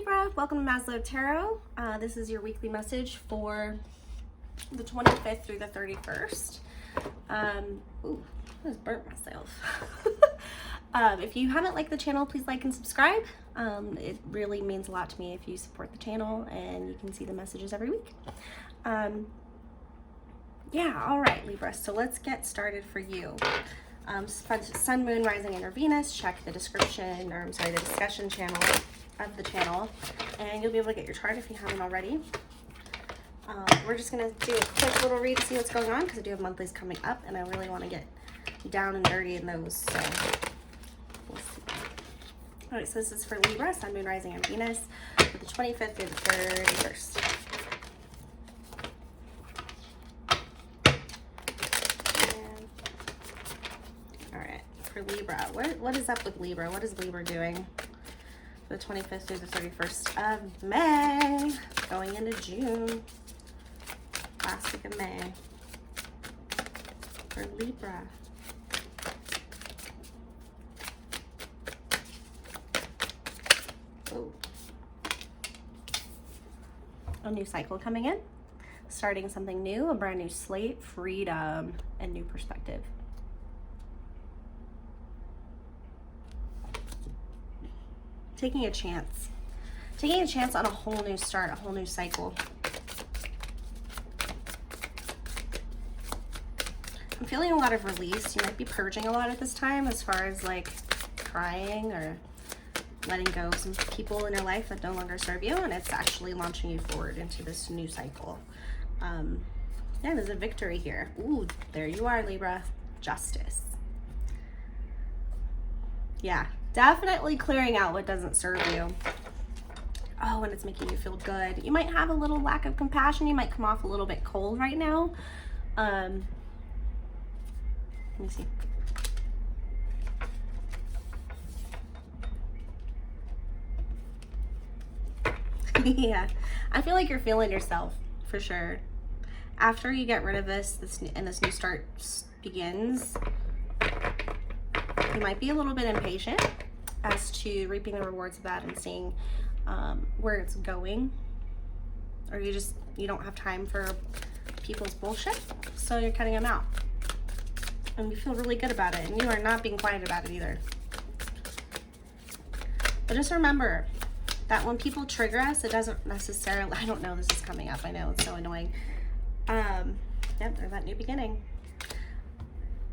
Libra, welcome to Maslow Tarot. This is your weekly message for the 25th through the 31st. Ooh, I just burnt myself. If you haven't liked the channel, please like and subscribe. It really means a lot to me if you support the channel and you can see the messages every week. Yeah, all right, Libra, so let's get started for you. Sun, Moon, Rising, and Venus, check the description, or I'm sorry, the discussion channel of the channel, and you'll be able to get your chart if you haven't already. We're just going to do a quick little read to see what's going on, because I do have monthlies coming up, and I really want to get down and dirty in those, so we'll see. All right, so this is for Libra, Sun, Moon, Rising, and Venus, for the 25th through the 31st. For Libra, what is up with Libra? What is Libra doing for the 25th through the 31st of May, going into June, last week of May for Libra? Oh, a new cycle coming in, starting something new, a brand new slate, freedom, and new perspective. Taking a chance on a whole new start, a whole new cycle. I'm feeling a lot of release. You might be purging a lot at this time as far as like crying or letting go of some people in your life that no longer serve you, and it's actually launching you forward into this new cycle. Yeah, there's a victory here. Ooh, there you are, Libra. Justice. Yeah. Definitely clearing out what doesn't serve you. Oh, and it's making you feel good. You might have a little lack of compassion. You might come off a little bit cold right now. Let me see. Yeah, I feel like you're feeling yourself for sure. After you get rid of this new start begins, you might be a little bit impatient as to reaping the rewards of that and seeing where it's going, or you don't have time for people's bullshit, so you're cutting them out, and you feel really good about it, and you are not being quiet about it either. But just remember that when people trigger us, it doesn't necessarily, I don't know, this is coming up, I know, it's so annoying. Yep, there's that new beginning.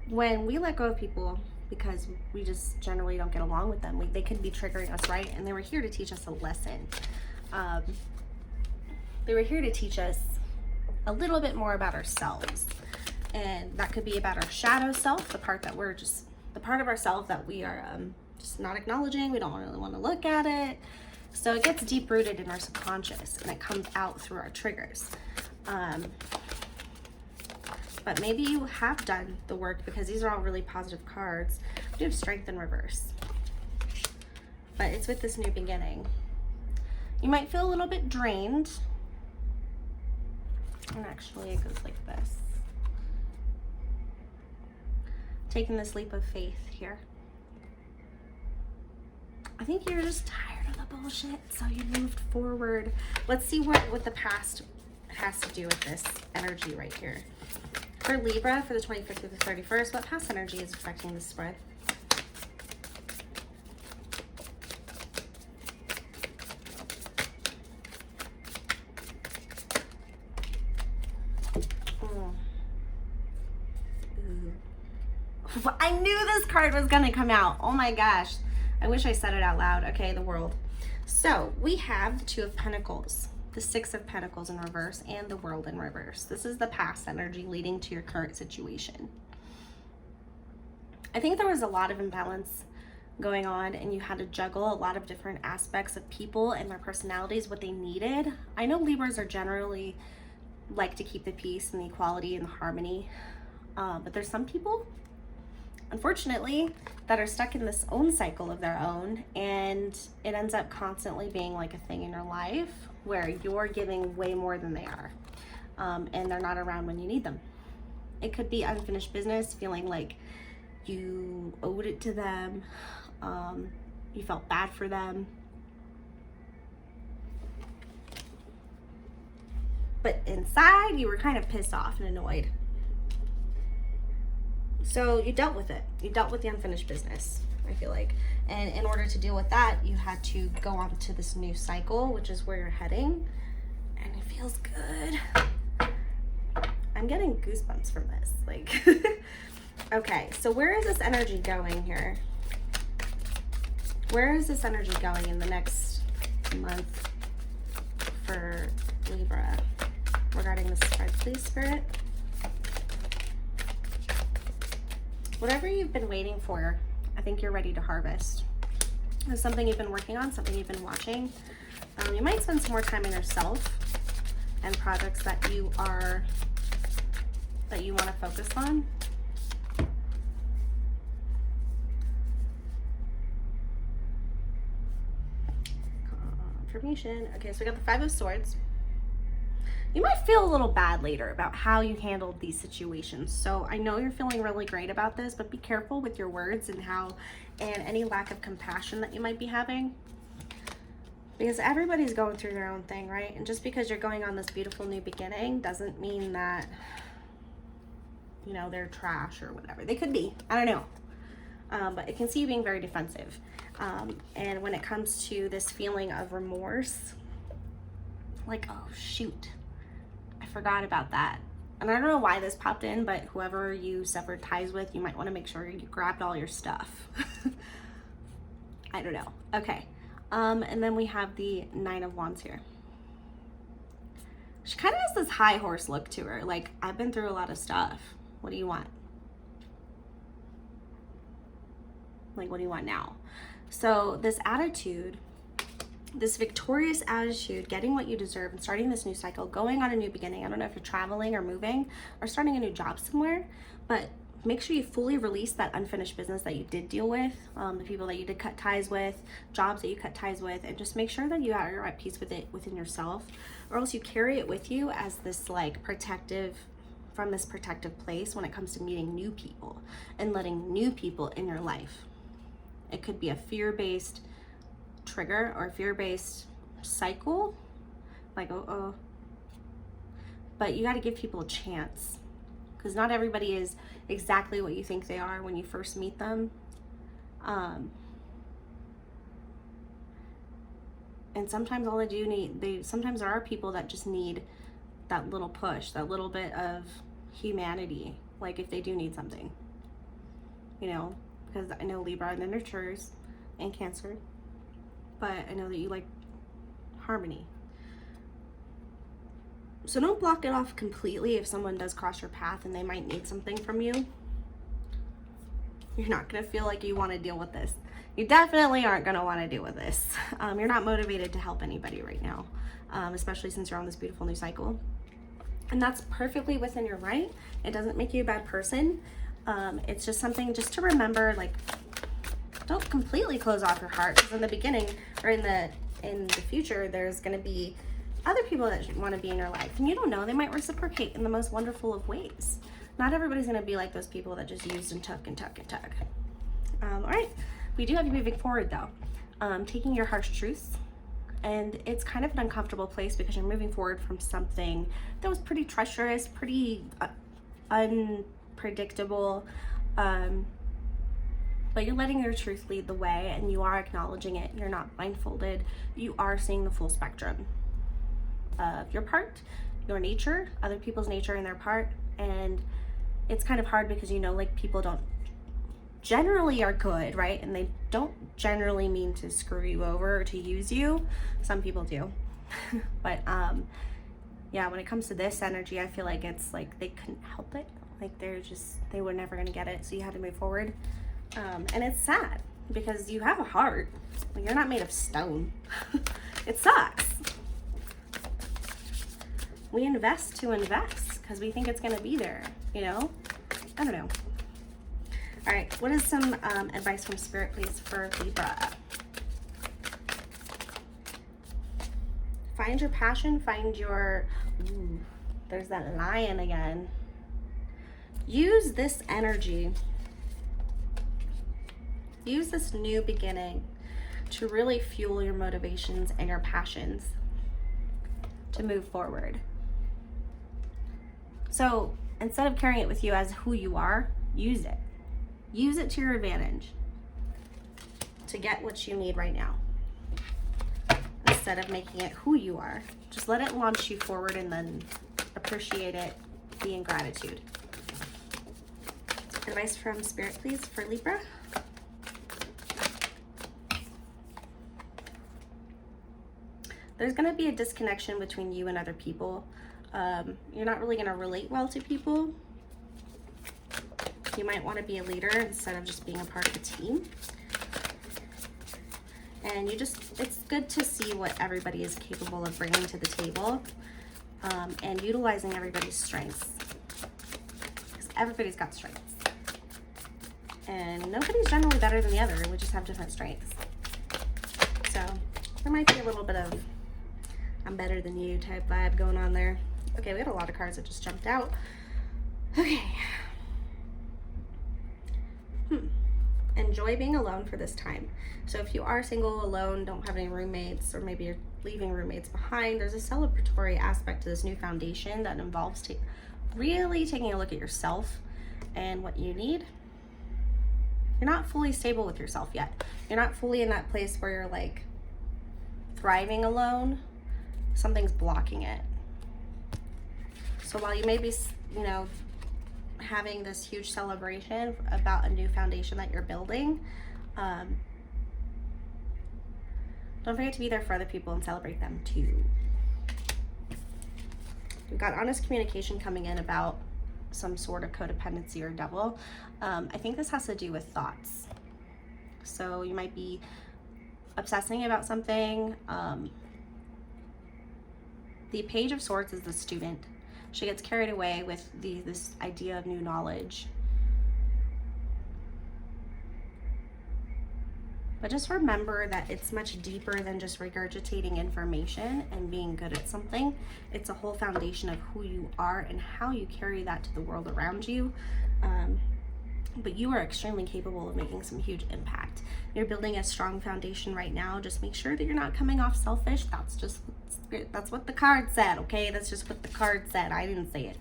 When we let go of people because we just generally don't get along with them, they could be triggering us, right? And they were here to teach us a lesson. They were here to teach us a little bit more about ourselves, and that could be about our shadow self, the part of ourselves that we are just not acknowledging. We don't really want to look at it, so it gets deep rooted in our subconscious, and it comes out through our triggers. But maybe you have done the work, because these are all really positive cards. We have Strength in reverse, but it's with this new beginning. You might feel a little bit drained, and actually it goes like this. Taking this leap of faith here. I think you're just tired of the bullshit, so you moved forward. Let's see what the past has to do with this energy right here. For Libra, for the 25th through the 31st, what past energy is affecting the spread? I knew this card was going to come out. Oh my gosh. I wish I said it out loud. Okay, the World. So we have the Two of Pentacles, the Six of Pentacles in reverse, and the World in reverse. This is the past energy leading to your current situation. I think there was a lot of imbalance going on, and you had to juggle a lot of different aspects of people and their personalities, what they needed. I know Libras are generally like to keep the peace and the equality and the harmony, but there's some people, unfortunately, that are stuck in this own cycle of their own, and it ends up constantly being like a thing in your life where you're giving way more than they are, and they're not around when you need them. It could be unfinished business, feeling like you owed it to them, you felt bad for them. but inside you were kind of pissed off and annoyed. So you dealt with it. You dealt with the unfinished business, I feel like. And in order to deal with that, you had to go on to this new cycle, which is where you're heading. And it feels good. I'm getting goosebumps from this. Like, okay, so where is this energy going here? Where is this energy going in the next month for Libra regarding the spread, please, Spirit? Whatever you've been waiting for, I think you're ready to harvest. There's something you've been working on, something you've been watching. You might spend some more time on yourself and projects that you want to focus on. Confirmation. Okay, so we got the Five of Swords. You might feel a little bad later about how you handled these situations. So I know you're feeling really great about this, but be careful with your words and any lack of compassion that you might be having. Because everybody's going through their own thing, right? And just because you're going on this beautiful new beginning doesn't mean that, you know, they're trash or whatever. They could be. I don't know. But I can see you being very defensive. And when it comes to this feeling of remorse, like, oh, shoot, I forgot about that. And I don't know why this popped in, but whoever you severed ties with, you might want to make sure you grabbed all your stuff. I don't know. Okay. And then we have the Nine of Wands here. She kind of has this high horse look to her. Like, I've been through a lot of stuff. What do you want? Like, what do you want now? So this attitude, this victorious attitude, getting what you deserve and starting this new cycle, going on a new beginning. I don't know if you're traveling or moving or starting a new job somewhere, but make sure you fully release that unfinished business that you did deal with, the people that you did cut ties with, jobs that you cut ties with, and just make sure that you are at peace with it within yourself, or else you carry it with you as this like protective, from this protective place when it comes to meeting new people and letting new people in your life. It could be a fear-based trigger or a fear-based cycle, like, oh. But you got to give people a chance, because not everybody is exactly what you think they are when you first meet them. And sometimes all sometimes there are people that just need that little push, that little bit of humanity, like if they do need something, you know, because I know Libra and the nurturers and Cancer, but I know that you like harmony. So don't block it off completely if someone does cross your path and they might need something from you. You're not going to feel like you want to deal with this. You definitely aren't going to want to deal with this. You're not motivated to help anybody right now, especially since you're on this beautiful new cycle. And that's perfectly within your right. It doesn't make you a bad person. It's just something just to remember, like, don't completely close off your heart, because in the beginning or in the future, there's going to be other people that want to be in your life, and you don't know, they might reciprocate in the most wonderful of ways. Not everybody's going to be like those people that just used and took and took and took. All right, we do have you moving forward though, taking your harsh truths, and it's kind of an uncomfortable place because you're moving forward from something that was pretty treacherous, pretty unpredictable, but you're letting your truth lead the way, and you are acknowledging it. You're not blindfolded. You are seeing the full spectrum of your part, your nature, other people's nature and their part. And it's kind of hard because, you know, like, people don't generally are good, right? And they don't generally mean to screw you over or to use you. Some people do. But yeah, when it comes to this energy, I feel like it's like they couldn't help it. Like, they were never gonna get it, so you had to move forward. And it's sad because you have a heart. Like, you're not made of stone. It sucks. We invest to invest because we think it's going to be there, you know? I don't know. All right, what is some advice from Spirit, please, for Libra? Find your passion, find your... Ooh, there's that lion again. Use this energy. Use this new beginning to really fuel your motivations and your passions to move forward. So instead of carrying it with you as who you are, use it. Use it to your advantage to get what you need right now. Instead of making it who you are, just let it launch you forward and then appreciate it, be in gratitude. Advice from Spirit, please, for Libra. There's going to be a disconnection between you and other people. You're not really going to relate well to people. You might want to be a leader instead of just being a part of a team. And it's good to see what everybody is capable of bringing to the table, and utilizing everybody's strengths. Because everybody's got strengths. And nobody's generally better than the other. We just have different strengths. So there might be a little bit of I'm better than you type vibe going on there. Okay, we had a lot of cards that just jumped out. Okay. Enjoy being alone for this time. So if you are single, alone, don't have any roommates, or maybe you're leaving roommates behind, there's a celebratory aspect to this new foundation that involves really taking a look at yourself and what you need. You're not fully stable with yourself yet. You're not fully in that place where you're like thriving alone. Something's blocking it. So while you may be, having this huge celebration about a new foundation that you're building, don't forget to be there for other people and celebrate them too. We've got honest communication coming in about some sort of codependency or devil. I think this has to do with thoughts. So you might be obsessing about something. The Page of Swords is the student. She gets carried away with this idea of new knowledge. But just remember that it's much deeper than just regurgitating information and being good at something. It's a whole foundation of who you are and how you carry that to the world around you. But you are extremely capable of making some huge impact. You're building a strong foundation right now. Just make sure that you're not coming off selfish. That's what the card said, okay? That's just what the card said. I didn't say it.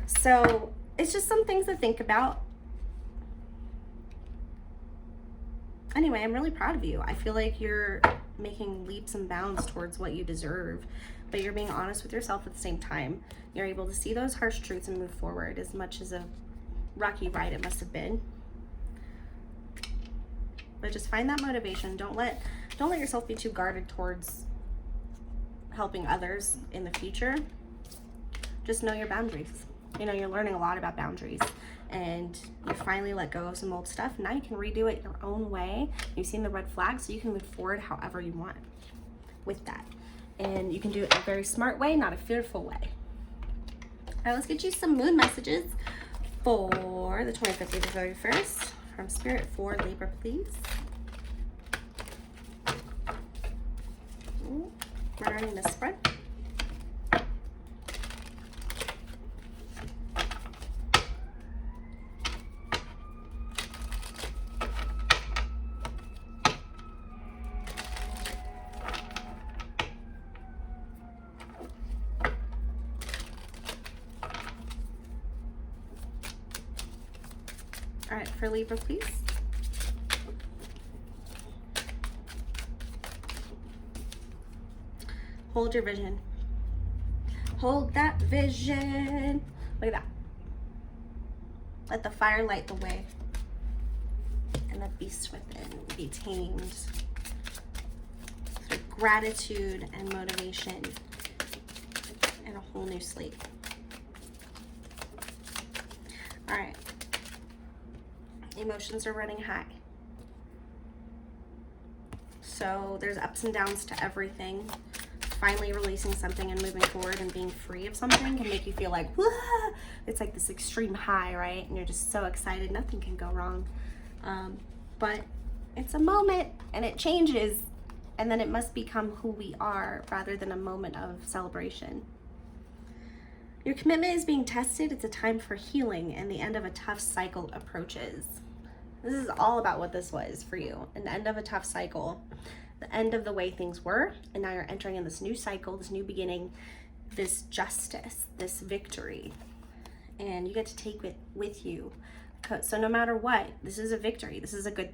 So it's just some things to think about. Anyway, I'm really proud of you. I feel like you're making leaps and bounds towards what you deserve, but you're being honest with yourself at the same time. You're able to see those harsh truths and move forward, as much as a rocky ride it must have been. But just find that motivation. Don't let yourself be too guarded towards helping others in the future. Just know your boundaries. You're learning a lot about boundaries, and you finally let go of some old stuff. Now you can redo it your own way. You've seen the red flags, so you can move forward however you want with that. And you can do it in a very smart way, not a fearful way. All right, let's get you some moon messages for the 25th to the 31st from Spirit for Libra, please. Murdering this spread. All right, for Libra, please. Hold your vision. Hold that vision. Look at that. Let the fire light the way. And the beast within be tamed through gratitude and motivation and a whole new slate. All right. Emotions are running high. So there's ups and downs to everything. Finally releasing something and moving forward and being free of something can make you feel like, wah! It's like this extreme high, right? And you're just so excited, nothing can go wrong. But it's a moment and it changes, and then it must become who we are rather than a moment of celebration. Your commitment is being tested. It's a time for healing, and the end of a tough cycle approaches. This is all about what this was for you, an end of a tough cycle. The end of the way things were, and now you're entering in this new cycle, this new beginning, this justice, this victory, and you get to take it with you. So no matter what, this is a victory. This is a good thing.